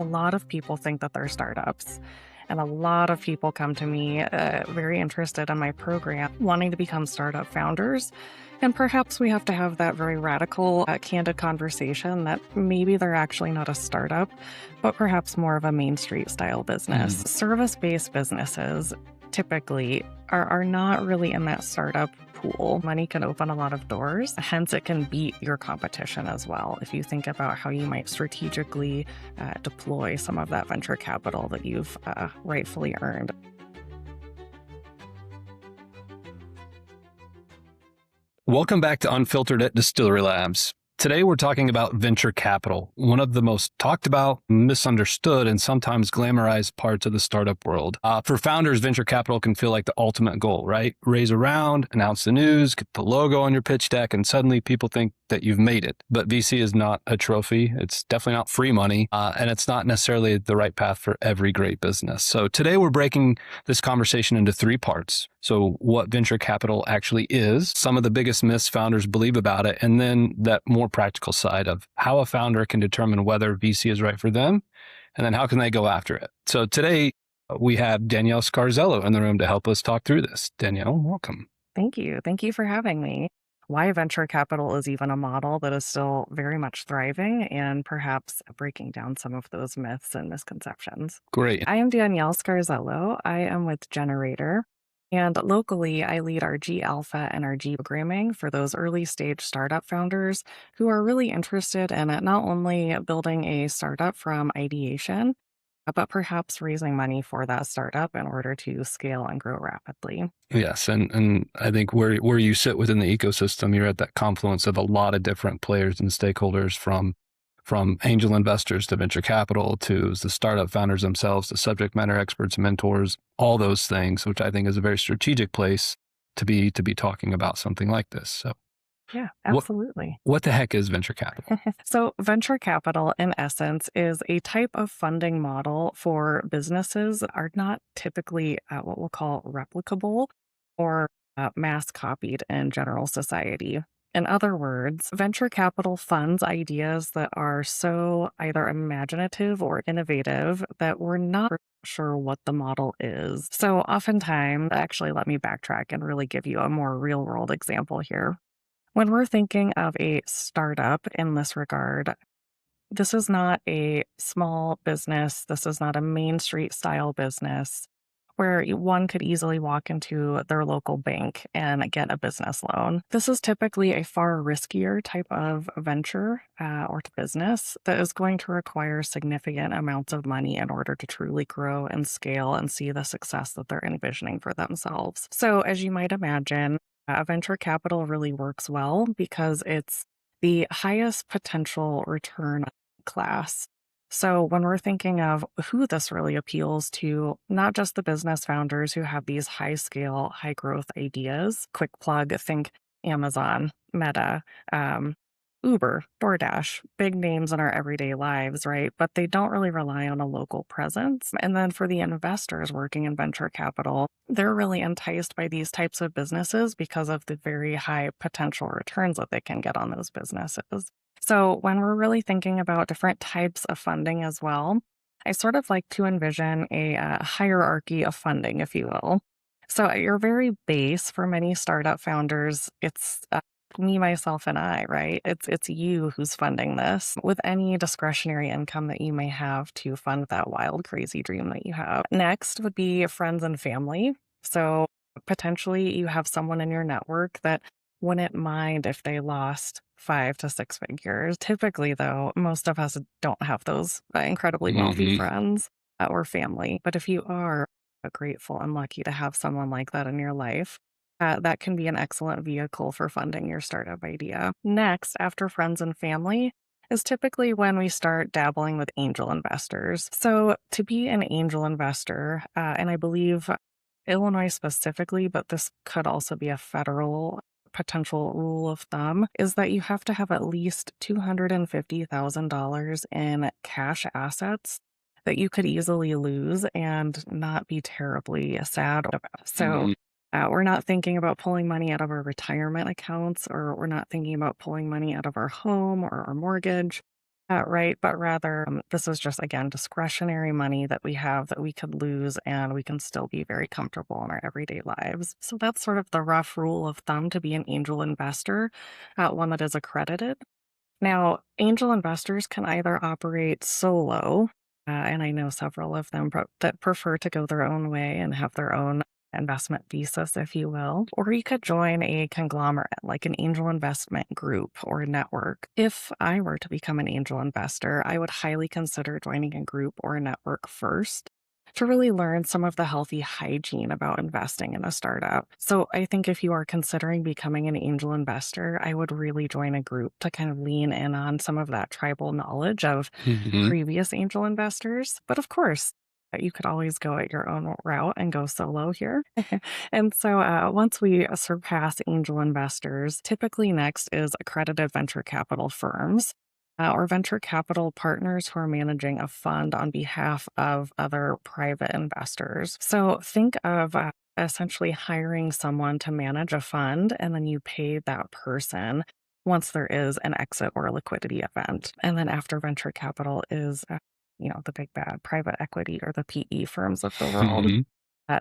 A lot of people think that they're startups, and a lot of people come to me very interested in my program, wanting to become startup founders. And perhaps we have to have that very radical, candid conversation that maybe they're actually not a startup, but perhaps more of a Main Street style business. Mhm. Service based businesses typically are not really in that startup pool. Money can open a lot of doors, hence, it can beat your competition as well. If you think about how you might strategically deploy some of that venture capital that you've rightfully earned. Welcome back to Unfiltered at Distillery Labs. Today we're talking about venture capital, one of the most talked about, misunderstood, and sometimes glamorized parts of the startup world. For founders, venture capital can feel like the ultimate goal, right? Raise a round, announce the news, get the logo on your pitch deck, and suddenly people think that you've made it. But VC is not a trophy. It's definitely not free money, and it's not necessarily the right path for every great business. So today we're breaking this conversation into three parts. So what venture capital actually is, some of the biggest myths founders believe about it, and then that more practical side of how a founder can determine whether VC is right for them, and then how can they go after it. So today we have Danielle Scarzello in the room to help us talk through this. Danielle, welcome. Thank you. Thank you for having me. Why venture capital is even a model that is still very much thriving and perhaps breaking down some of those myths and misconceptions. Great. I am Danielle Scarzello. I am with Generator. And locally, I lead our G Alpha and our G programming for those early stage startup founders who are really interested in not only building a startup from ideation, but perhaps raising money for that startup in order to scale and grow rapidly. Yes, and I think where you sit within the ecosystem, you're at that confluence of a lot of different players and stakeholders from angel investors to venture capital to the startup founders themselves, to subject matter experts, mentors, all those things, which I think is a very strategic place to be talking about something like this. So Yeah, what absolutely. what the heck is venture capital? So, venture capital, in essence, is a type of funding model for businesses that are not typically what we'll call replicable or mass copied in general society. In other words, venture capital funds ideas that are so either imaginative or innovative that we're not sure what the model is. So, oftentimes, actually, let me backtrack and really give you a more real world example here. When we're thinking of a startup in this regard, this is not a small business. This is not a Main Street style business where one could easily walk into their local bank and get a business loan. This is typically a far riskier type of venture or business that is going to require significant amounts of money in order to truly grow and scale and see the success that they're envisioning for themselves. So, as you might imagine, venture capital really works well because it's the highest potential return class. So, when we're thinking of who this really appeals to, not just the business founders who have these high scale, high growth ideas, quick plug, think Amazon, Meta, Uber, DoorDash, big names in our everyday lives, right? But they don't really rely on a local presence. And then for the investors working in venture capital, they're really enticed by these types of businesses because of the very high potential returns that they can get on those businesses. So when we're really thinking about different types of funding as well, I sort of like to envision a hierarchy of funding, if you will. So at your very base, for many startup founders, it's me, myself, and I, right? It's you who's funding this with any discretionary income that you may have to fund that wild, crazy dream that you have. Next would be friends and family. So potentially you have someone in your network that wouldn't mind if they lost 5 to 6 figures. Typically, though, most of us don't have those incredibly wealthy Hmm. friends or family. But if you are grateful and lucky to have someone like that in your life, that can be an excellent vehicle for funding your startup idea. Next, after friends and family, is typically when we start dabbling with angel investors. So, to be an angel investor, and I believe Illinois specifically, but this could also be a federal potential rule of thumb, is that you have to have at least $250,000 in cash assets that you could easily lose and not be terribly sad about. So, Hmm. we're not thinking about pulling money out of our retirement accounts, or we're not thinking about pulling money out of our home or our mortgage. right, but rather this is just, again, discretionary money that we have that we could lose and we can still be very comfortable in our everyday lives. So that's sort of the rough rule of thumb to be an angel investor, one that is accredited. Now, angel investors can either operate solo, and I know several of them that prefer to go their own way and have their own investment thesis, if you will, or you could join a conglomerate like an angel investment group or a network. If I were to become an angel investor, I would highly consider joining a group or a network first to really learn some of the healthy hygiene about investing in a startup. So I think if you are considering becoming an angel investor, I would really join a group to kind of lean in on some of that tribal knowledge of Hmm. previous angel investors. But of course, you could always go at your own route and go solo here. And so once we surpass angel investors, typically next is accredited venture capital firms or venture capital partners who are managing a fund on behalf of other private investors. So think of essentially hiring someone to manage a fund, and then you pay that person once there is an exit or a liquidity event. And then after venture capital is, the big bad private equity or the PE firms of the world. Hmm.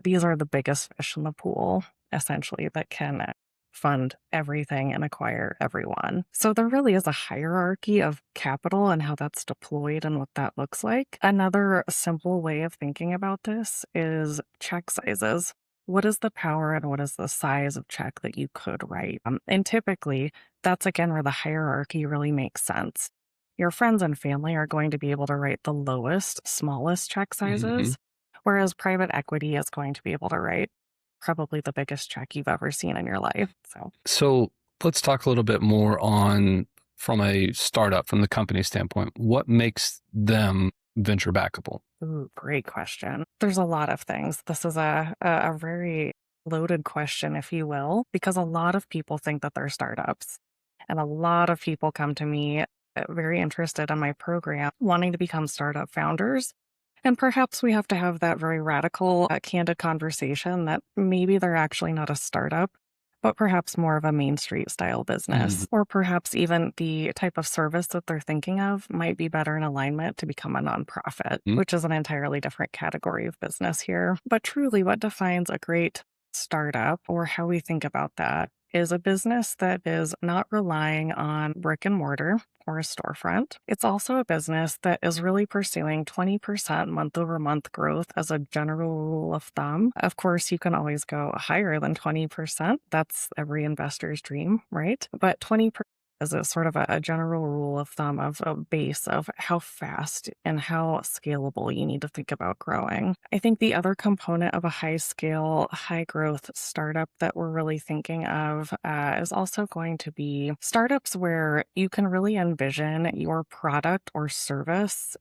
These are the biggest fish in the pool, essentially, that can fund everything and acquire everyone. So there really is a hierarchy of capital and how that's deployed and what that looks like. Another simple way of thinking about this is check sizes. What is the power and what is the size of check that you could write? And typically, that's again where the hierarchy really makes sense. Your friends and family are going to be able to write the lowest, smallest check Hmm. sizes, whereas private equity is going to be able to write probably the biggest check you've ever seen in your life. So, So let's talk a little bit more on from a startup, from the company standpoint. What makes them venture backable? ooh, great question. There's a lot of things. This is a very loaded question, if you will, because a lot of people think that they're startups. And a lot of people come to me very interested in my program, wanting to become startup founders. And perhaps we have to have that very radical, candid conversation that maybe they're actually not a startup, but perhaps more of a Main Street style Hmm. business. Or perhaps even the type of service that they're thinking of might be better in alignment to become a nonprofit, which is an entirely different category of business here. But truly, what defines a great startup or how we think about that is a business that is not relying on brick and mortar or a storefront. It's also a business that is really pursuing 20% month over month growth as a general rule of thumb. Of course, you can always go higher than 20%. That's every investor's dream, right? But 20% is a sort of a general rule of thumb of a base of how fast and how scalable you need to think about growing. I think the other component of a high scale, high growth startup that we're really thinking of is also going to be startups where you can really envision your product or service.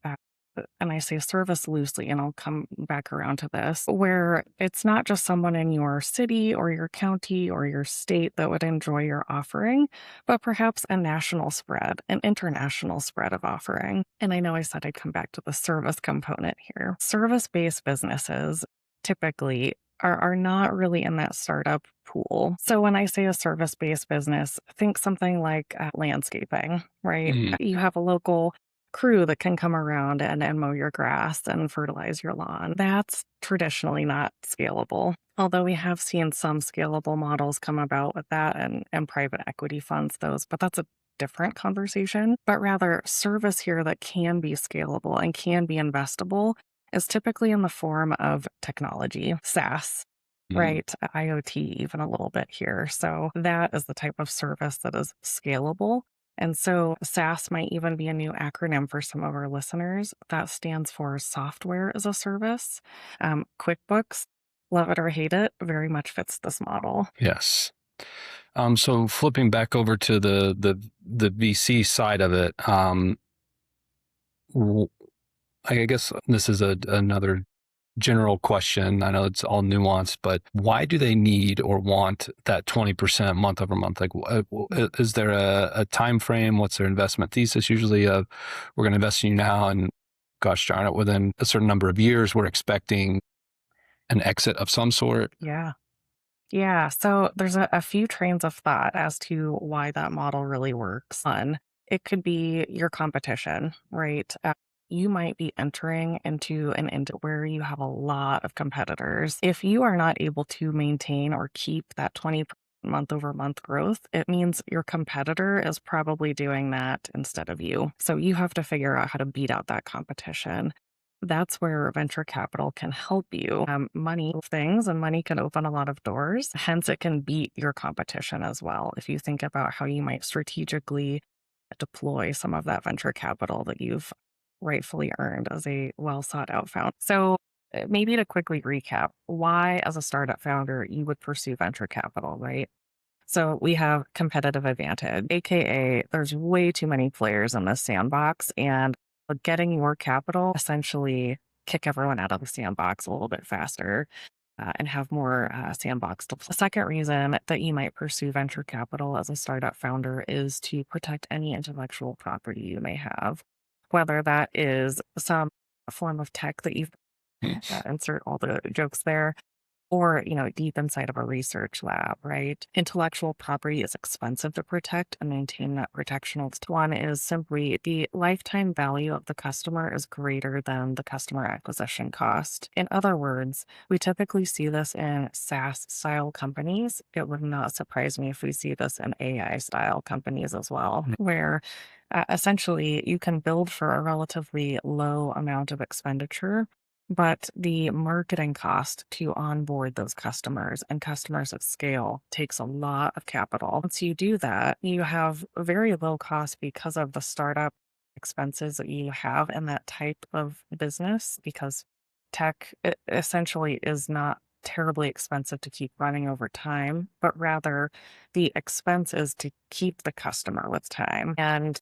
And I say service loosely, and I'll come back around to this, where it's not just someone in your city or your county or your state that would enjoy your offering, but perhaps a national spread, an international spread of offering. And I know I said I'd come back to the service component here. Service based businesses typically are not really in that startup pool. So when I say a service based business, think something like landscaping, right? Hmm. You have a local crew that can come around and mow your grass and fertilize your lawn. That's traditionally not scalable. Although we have seen some scalable models come about with that and private equity funds those, but that's a different conversation. But rather, service here that can be scalable and can be investable is typically in the form of technology, SaaS, Hmm. right? IoT, even a little bit here. So that is the type of service that is scalable. And so SaaS might even be a new acronym for some of our listeners. That stands for software as a service. QuickBooks, love it or hate it, very much fits this model. Yes. So flipping back over to the VC side of it, w- I guess this is another general question. I know it's all nuanced, but why do they need or want that 20% month over month? Like, is there a time frame? What's their investment thesis? Usually, we're going to invest in you now, and gosh darn it, within a certain number of years, we're expecting an exit of some sort. Yeah. Yeah. So there's a few trains of thought as to why that model really works. One, It could be your competition, right? You might be entering into an industry where you have a lot of competitors. If you are not able to maintain or keep that 20 month over month growth, it means your competitor is probably doing that instead of you. So you have to figure out how to beat out that competition. That's where venture capital can help you. Money things and money can open a lot of doors. Hence, it can beat your competition as well. If you think about how you might strategically deploy some of that venture capital that you've rightfully earned as a well sought out founder. So, maybe to quickly recap why, as a startup founder, you would pursue venture capital, right? So, we have competitive advantage, AKA, there's way too many players in this sandbox, and getting your capital essentially kick everyone out of the sandbox a little bit faster and have more sandbox to play. The second reason that you might pursue venture capital as a startup founder is to protect any intellectual property you may have, whether that is some form of tech that you've insert all the jokes there, or, deep inside of a research lab, right? Intellectual property is expensive to protect and maintain that protection. One is simply the lifetime value of the customer is greater than the customer acquisition cost. In other words, we typically see this in SaaS style companies. It would not surprise me if we see this in AI style companies as well, where essentially you can build for a relatively low amount of expenditure, but the marketing cost to onboard those customers and customers at scale takes a lot of capital. Once you do that, you have very low cost because of the startup expenses that you have in that type of business, because tech essentially is not terribly expensive to keep running over time, but rather the expense is to keep the customer with time. And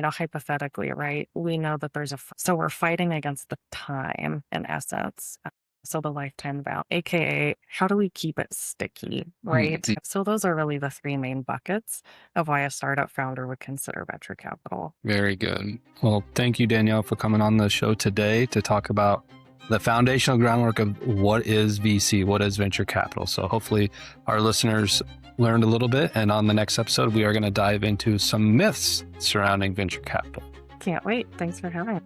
hypothetically, right, we know that so we're fighting against the time in essence. So the lifetime value, AKA, how do we keep it sticky, right? So those are really the three main buckets of why a startup founder would consider venture capital. Very good. Well, thank you, Danielle, for coming on the show today to talk about the foundational groundwork of what is VC, what is venture capital. So hopefully our listeners learned a little bit. And on the next episode, we are going to dive into some myths surrounding venture capital. Can't wait. Thanks for having me.